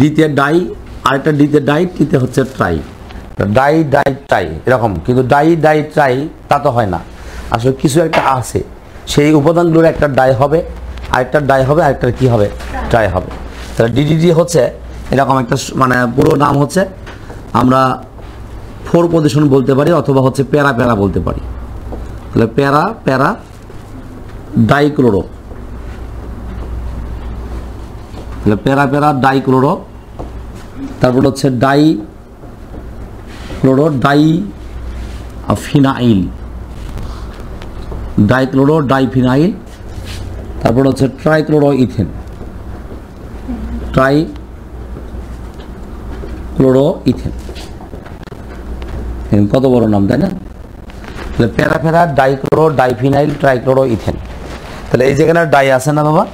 ডিতে ডাই, আরেকটা ডিতে ডাই, টিতে হচ্ছে ট্রাই। ডাই ডাই ট্রাই এরকম, কিন্তু ডাই ডাই ট্রাই তা তো হয় না। আসলে কিছু একটা আছে, সেই উপাদানগুলোর একটা ডাই হবে, আরেকটা ডাই হবে, আরেকটা কি হবে, ট্রাই হবে। তাহলে ডিডিটি হচ্ছে এরকম একটা, মানে পুরো নাম হচ্ছে আমরা ফোর পজিশন বলতে পারি, অথবা হচ্ছে প্যারা প্যারা বলতে পারি। তাহলে প্যারা প্যারা ডাইক্লোরো, তাহলে প্যারা প্যারা ডাইক্লোরো, তারপর হচ্ছে die chloro die phenyl, dichloro diphenyl, তারপর হচ্ছে ট্রাইক্লোরো ইথেন, ট্রাইক্লোরো ইথেন। কত বড় নাম, তাই না? তাহলে প্যারা প্যারা ডাইক্লোরো ডাইফিনাইল ট্রাইক্লোরো ইথেন। তাহলে এই যেখানে ডাই আছে না বাবা,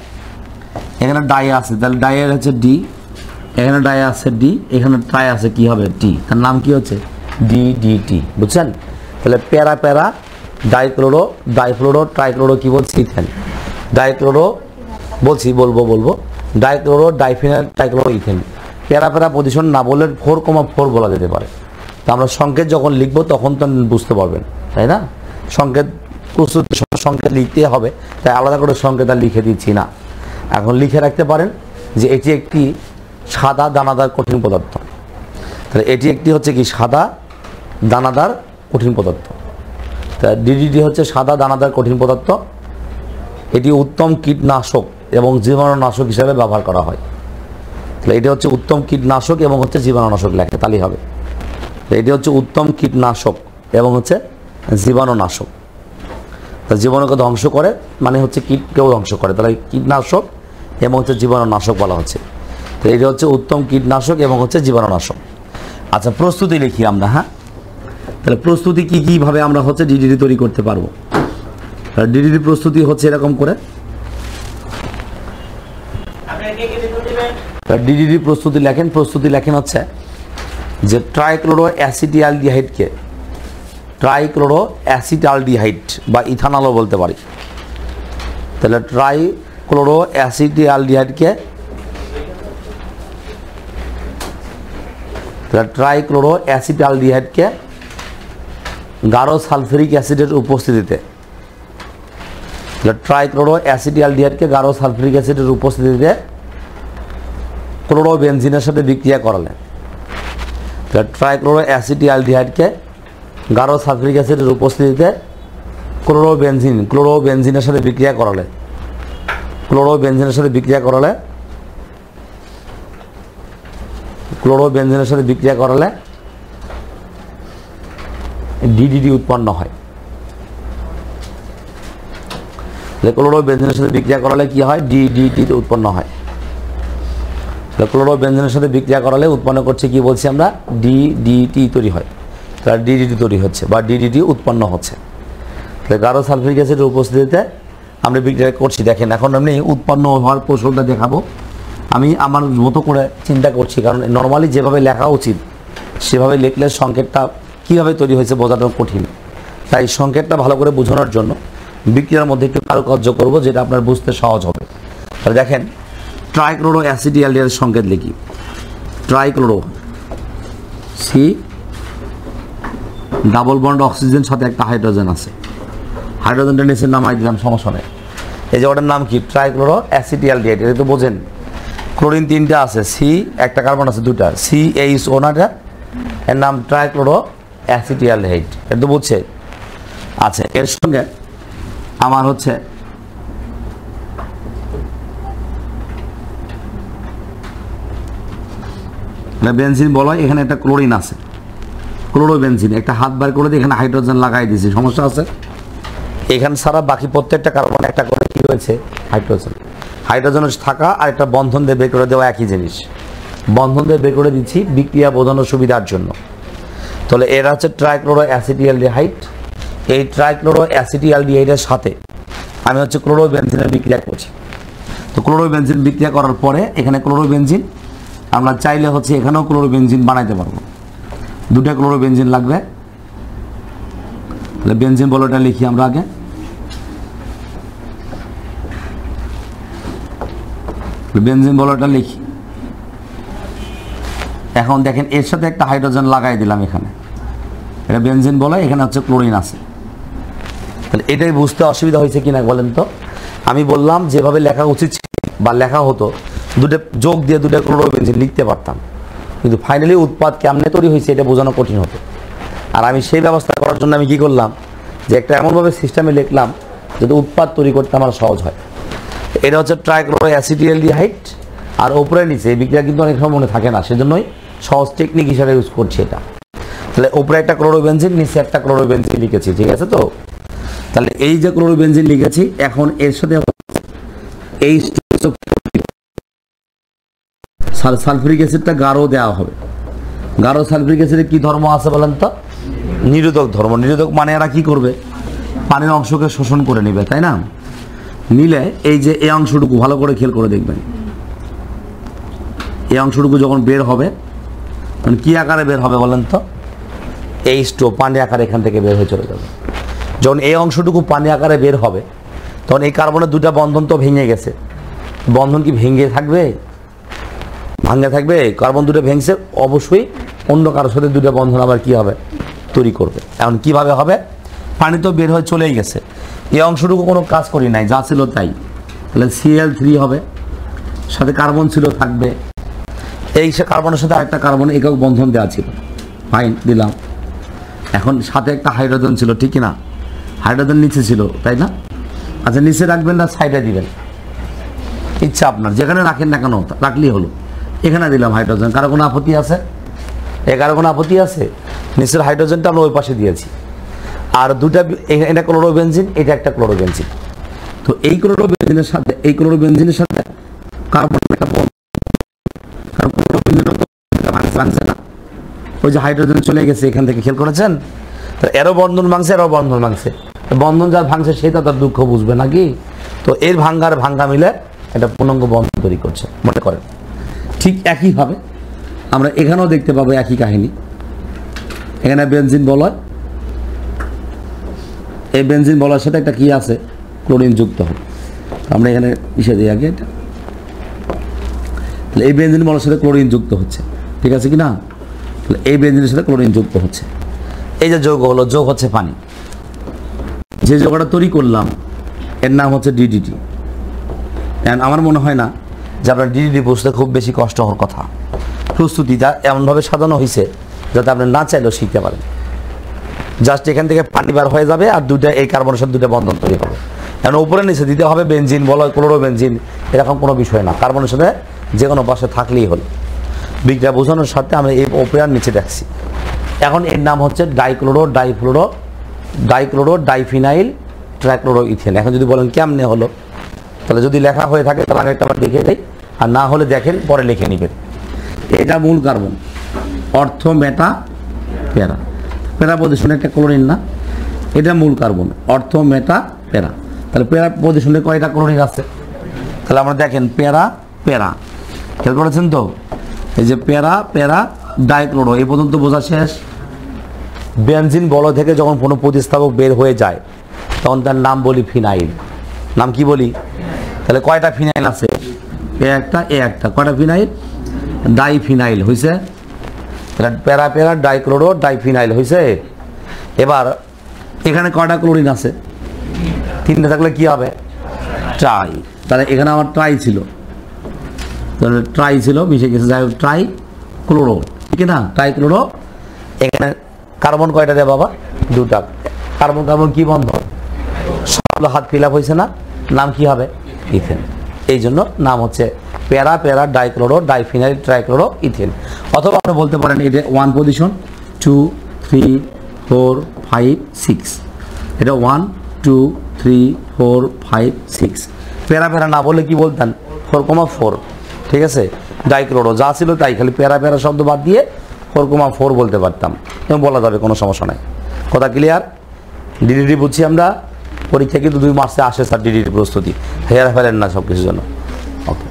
এখানে ডাই আছে, তাহলে ডাইয়ের হচ্ছে ডি, এখানে ডাই আছে ডি, এখানে ট্রাই আছে কি হবে, টি। তার নাম কি হচ্ছে ডিডিটি, বুঝছেন? তাহলে প্যারা প্যারা ডাইক্লোরো ডাইফ্লোরো ট্রাইক্লোরো কি বলছি, ইথেন। ডাইক্লোরো বলছি, বলবো ডাইক্লোরো ডাইফিনাইল ট্রাইক্লোরো ইথেন। প্যারা প্যারা পজিশন না বললে 4,4 বলা যেতে পারে। তো আমরা সংকেত যখন লিখবো তখন তো বুঝতে পারবেন, তাই না? সংকেত প্রস্তুত সংকেত লিখতে হবে, তাই আলাদা করে সংকেত আর লিখে দিচ্ছি না। এখন লিখে রাখতে পারেন যে এটি একটি সাদা দানাদার কঠিন পদার্থ। তাহলে এটি একটি হচ্ছে কি সাদা দানাদার কঠিন পদার্থ। তা ডিডিটি হচ্ছে সাদা দানাদার কঠিন পদার্থ। এটি উত্তম কীটনাশক এবং জীবাণুনাশক হিসাবে ব্যবহার করা হয়। তাহলে এটি হচ্ছে উত্তম কীটনাশক এবং হচ্ছে জীবাণুনাশক, লেখে তাহলেই হবে। এটি হচ্ছে উত্তম কীটনাশক এবং হচ্ছে জীবাণুনাশক। তা জীবাণুকে ধ্বংস করে, মানে হচ্ছে কীটকেও ধ্বংস করে, তাহলে কীটনাশক এবং হচ্ছে জীবাণুনাশক বলা হচ্ছে। তো এটা হচ্ছে উত্তম কীটনাশক এবং হচ্ছে জীবাণুনাশক। আচ্ছা, প্রস্তুতি লিখি আমরা। হ্যাঁ, তাহলে প্রস্তুতি কীভাবে আমরা হচ্ছে ডিডিটি তৈরি করতে পারবো। ডিডিটি প্রস্তুতি হচ্ছে এরকম করে, ডিডিটি প্রস্তুতি লেখেন। প্রস্তুতি লেখেন হচ্ছে যে ট্রাইক্লোরো অ্যাসিটালডিহাইডকে ট্রাইক্লোরো অ্যাসিটালডিহাইড বা ইথানলও বলতে পারি। তাহলে ট্রাইক্লোরো অ্যাসিটালডিহাইডকে ট্রাইক্লোরো অ্যাসিটালডিহাইডকে গাঢ় সালফিউরিক অ্যাসিডের উপস্থিতিতে, ট্রাইক্লোরো অ্যাসিটালডিহাইডকে গাঢ় সালফিউরিক অ্যাসিডের উপস্থিতিতে ক্লোরোবেনজিনের সাথে বিক্রিয়া করালে, ট্রাইক্লোরো অ্যাসিটালডিহাইডকে গাঢ় সালফিউরিক অ্যাসিডের উপস্থিতিতে ক্লোরোবেনজিনের সাথে বিক্রিয়া করালে, ক্লোরোবেনজিনের সাথে বিক্রিয়া করালে ডিডিটি উৎপন্ন হয়। ক্লোরোবেনজিনের সাথে বিক্রিয়া করালে কি হয়, ডিডিটি উৎপন্ন হয়। ক্লোরোবেনজিনের সাথে বিক্রিয়া করালে উৎপন্ন করছে কি বলছি আমরা, ডিডিটি তৈরি হয়। তাহলে ডিডিটি তৈরি হচ্ছে বা ডিডিটি উৎপন্ন হচ্ছে। তাহলে গাঢ় সালফিউরিক অ্যাসিডের উপস্থিতিতে আমরা বিক্রিয়া করছি। দেখেন, এখন আমি উৎপন্ন হওয়ার কৌশলটা দেখাবো। আমি আমার মতো করে চিন্তা করছি, কারণ নর্মালি যেভাবে লেখা উচিত সেভাবে লিখলে সংকেতটা কীভাবে তৈরি হয়েছে বোঝানো কঠিন। তাই সংকেতটা ভালো করে বোঝানোর জন্য বিক্রিয়ার মধ্যে একটু কারুকার্য করবো, যেটা আপনার বুঝতে সহজ হবে। তাহলে দেখেন, ট্রাইক্লোরো অ্যাসিটালডিহাইডের সংকেত লিখি। Trichloro C double bond oxygen সাথে একটা হাইড্রোজেন আছে, হাইড্রোজেনটা নিচের নাম দিলাম, সমস্যা নেই। এই যে ওটার নাম কি, ট্রাইক্লোরো অ্যাসিটালডিহাইড। এটা তো বোঝেন, ক্লোরিন 3টা আছে, সি একটা কার্বন আছে 2টা, CH ওনাটা, এর নাম ট্রাইক্লোরো অ্যাসিটালডিহাইড। এটা তো বুঝছে। আচ্ছা, এর সঙ্গে আমার হচ্ছে বেনজিন বলা হয়। এখানে একটা ক্লোরিন আছে, ক্লোরোবেনজিন। একটা হাত বার করে দিয়ে এখানে হাইড্রোজেন লাগাই দিয়েছি, সমস্যা আছে? এখানে ছাড়া বাকি প্রত্যেকটা কার্বন একটা করে কি হয়েছে, হাইড্রোজেন। হাইড্রোজেনের থাকা আর একটা বন্ধন দিয়ে বের করে দেওয়া একই জিনিস। বন্ধন দিয়ে বের করে দিচ্ছি বিক্রিয়া বোঝানোর সুবিধার জন্য। তাহলে এরা হচ্ছে ট্রাইক্লোরো অ্যাসিটালডিহাইড। এই ট্রাইক্লোরো অ্যাসিটালডিহাইডের সাথে আমি হচ্ছে ক্লোরোবেনজিনের বিক্রিয়া করছি। তো ক্লোরোবেনজিন বিক্রিয়া করার পরে এখানে ক্লোরোবেনজিন আমরা চাইলে হচ্ছে এখানেও ক্লোরোবেনজিন বানাইতে পারবো। 2টা ক্লোরোবেনজিন লাগবে। তাহলে বেনজিন বলটা লিখি আমরা আগে। বেনজিন বলটা লিখি। এখন দেখেন এর সাথে একটা হাইড্রোজেন লাগাই দিলাম, এখানে এটা বেনজিন বলে, এখানে হচ্ছে ক্লোরিন আছে। তাহলে এটাই বুঝতে অসুবিধা হয়েছে কিনা বলেন তো? আমি বললাম যেভাবে লেখা উচিত বা লেখা হতো, দুটো যোগ দিয়ে দুটো ক্লোরোবেনজিন লিখতে পারতাম, কিন্তু ফাইনালি উৎপাদ কেমনে তৈরি হয়েছে এটা বোঝানো কঠিন হতো। আর আমি সেই ব্যবস্থা করার জন্য আমি কি করলাম, যে একটা এমনভাবে সিস্টেমে লিখলাম যাতে উৎপাদ তৈরি করতে আমার সহজ হয়। এটা হচ্ছে ট্রাইক্লোরো অ্যাসিটিলডিহাইড, আর ওপরে নিচে এই বিক্রিয়া কিন্তু অনেক সময় মনে থাকে না, সেজন্যই সহজ টেকনিক হিসাবে ইউজ করছি এটা। তাহলে ওপরে একটা ক্লোরোবেনজিন, নিচে একটা ক্লোরোবেনজিন লিখেছি, ঠিক আছে তো? তাহলে এই যে ক্লোরোবেনজিন লিখেছি, এখন এর সাথে এই সালফিউরিক অ্যাসিডটা গাঢ় দেওয়া হবে। গাঢ় সালফিউরিক অ্যাসিডের কি ধর্ম আছে বলেন তো? নিরোধক ধর্ম। নিরোধক মানে এরা কি করবে, পানির অংশকে শোষণ করে নেবে, তাই না? নিলে এই যে এই অংশটুকু ভালো করে খেয়াল করে দেখবেন, এই অংশটুকু যখন বের হবে, মানে কি আকারে বের হবে বলেন তো? H2 পানি আকারে এখান থেকে বের হয়ে চলে যাবে। যখন এই অংশটুকু পানি আকারে বের হবে, তখন এই কার্বনের দুটা বন্ধন তো ভেঙে গেছে। বন্ধন কি ভেঙে থাকবে? ভাঙে থাকবে? কার্বন দুটো ভেঙছে, অবশ্যই অন্য কারোর সাথে দুটো বন্ধন আবার কি হবে, তৈরি করবে। এখন কিভাবে হবে? পানি তো বের হয়ে চলেই গেছে, এই অংশটুকু কোনো কাজ করি নাই, যা ছিল তাই। তাহলে Cl3 হবে, সাথে কার্বন ছিল থাকবে, এই কার্বনের সাথে আরেকটা কার্বন একক বন্ধন দেওয়া ছিল, ফাইন দিলাম। এখন সাথে একটা হাইড্রোজেন ছিল, ঠিক না? হাইড্রোজেন নিচে ছিল, তাই না? আচ্ছা, নিচে রাখবেন না সাইডে দিবেন, ইচ্ছা আপনার, যেখানে রাখেন না কেন রাখলেই হলো। এখানে দিলাম হাইড্রোজেন, কারো কোনো আপত্তি আছে? কারো কোনো আপত্তি আছে? নিচের হাইড্রোজেনটা আমরা ওই পাশে দিয়েছি, আর দুটা, এটা ক্লোরোবেনজিন, এটা একটা ক্লোরোবেনজিন। তো এই ক্লোরোবেনজিনের সাথে এই ক্লোরোবেনজিনের সাথে কার্বন একটা বন্ধন, কারণ ভাঙছে না, ওই যে হাইড্রোজেন চলে গেছে এখান থেকে, খেয়াল করেছেন? তো এরও বন্ধন ভাঙছে, এরও বন্ধন ভাঙছে। বন্ধন যার ভাঙছে সে তো তার দুঃখ বুঝবে নাকি? তো এর ভাঙ্গার ভাঙ্গা মিলে একটা পূর্ণাঙ্গ বন্ধন তৈরি করছে, মনে করেন। ঠিক একইভাবে আমরা এখানেও দেখতে পাবো একই কাহিনী। এখানে বেনজিন বলয়, এই বেনজিন বলার সাথে একটা কি আছে, ক্লোরিন যুক্ত হবে। আমরা এখানে মিশে দিই আগে এটা। তাহলে এই বেনজিন বলার সাথে ক্লোরিন যুক্ত হচ্ছে, ঠিক আছে কি না? তাহলে এই বেনজিনের সাথে ক্লোরিন যুক্ত হচ্ছে, এই যে যৌগ হলো, যোগ হচ্ছে পানি। যে যৌগটা তৈরি করলাম এর নাম হচ্ছে ডিডিটি। আমার মনে হয় না যে আপনার ডিডিটি বুঝতে খুব বেশি কষ্ট হওয়ার কথা। প্রস্তুতিটা এমনভাবে সাজানো হয়েছে যাতে আপনি না চাইলেও শিখতে পারেন। জাস্ট এখান থেকে পানি বার হয়ে যাবে, আর দুটা এই কার্বনের সাথে দুটো বন্ধন তৈরি হবে। এখন উপরে নিচে দিতে হবে বেনজিন বলো ক্লোরোবেনজিন, এরকম কোনো বিষয় না, কার্বনের সাথে যে কোনো পাশে থাকলেই হলো। বিক্রিয়া বোঝানোর সাথে আমরা এই উপরে আর নিচে দেখছি। এখন এর নাম হচ্ছে ডাইক্লোরো ডাইফিনাইল ট্রাইক্লোরো ইথেন। এখন যদি বলেন কেমনে হলো, তাহলে যদি লেখা হয়ে থাকে তাহলে আরেকটা আবার দেখে দেয়, আর না হলে দেখেন পরে লিখে নেবেন। এটা মূল কার্বন, অর্থ মেটা প্যারা, প্যারা পজিশনে একটা ক্লোরিন না, এটা মূল কার্বন, অর্থ মেটা প্যারা। তাহলে প্যারা পজিশনে কয়টা ক্লোরিন আছে? তাহলে আমরা দেখেন প্যারা প্যারা, খেয়াল করেছেন তো? এই যে প্যারা প্যারা ডাইক্লোরো, এই পর্যন্ত বোঝা শেষ। বেনজিন বল থেকে যখন কোনো প্রতিস্থাপক বের হয়ে যায় তখন তার নাম বলি ফিনাইল। নাম কি বলি? তাহলে কয়টা ফিনাইল আছে? এ একটা, কয়টা ফিনাইল? ডাইফিনাইল হয়েছে। তাহলে প্যারা প্যারা ডাইক্লোরো ডাইফিনাইল হয়েছে। এবার এখানে কয়টা ক্লোরিন আছে? তিনটে থাকলে কি হবে? ট্রাই। তাহলে এখানে আমার ট্রাই ছিল, তাহলে ট্রাই ছিল, মিশে গেছে, যাই হোক ট্রাই ক্লোরো, ঠিক না? ট্রাইক্লোরো। এখানে কার্বন কয়টা রে বাবা? দুটা। কার্বন কার্বন কি বন্ধন? সবগুলো হাত ফিল আপ হয়েছে না? নাম কি হবে? ইথেন। এই জন্য নাম হচ্ছে প্যারা প্যারা ডাইক্লোরো ডাইফিনাইল ট্রাইক্লোরো ইথেন। অথবা আপনি বলতে পারেন এটা 1 পজিশন, 2, 3, 4, 5, 6। এটা 1, 2, 3, 4, 5, 6। প্যারা প্যারা না বলে কি বলতেন? 4,4, ঠিক আছে? ডাইক্লোরো যা ছিল তাই, খালি প্যারা প্যারা শব্দ বাদ দিয়ে 4,4 বলতে পারতাম, এবং বলা যাবে, কোনো সমস্যা নাই। কথা ক্লিয়ার? ডিডিটি বুঝছি আমরা, পরীক্ষা কিন্তু 2 মার্চে আসে স্যার ডিডিটি প্রস্তুতি, হেয়ার ফেলেন না সব কিছুর জন্য। ওকে।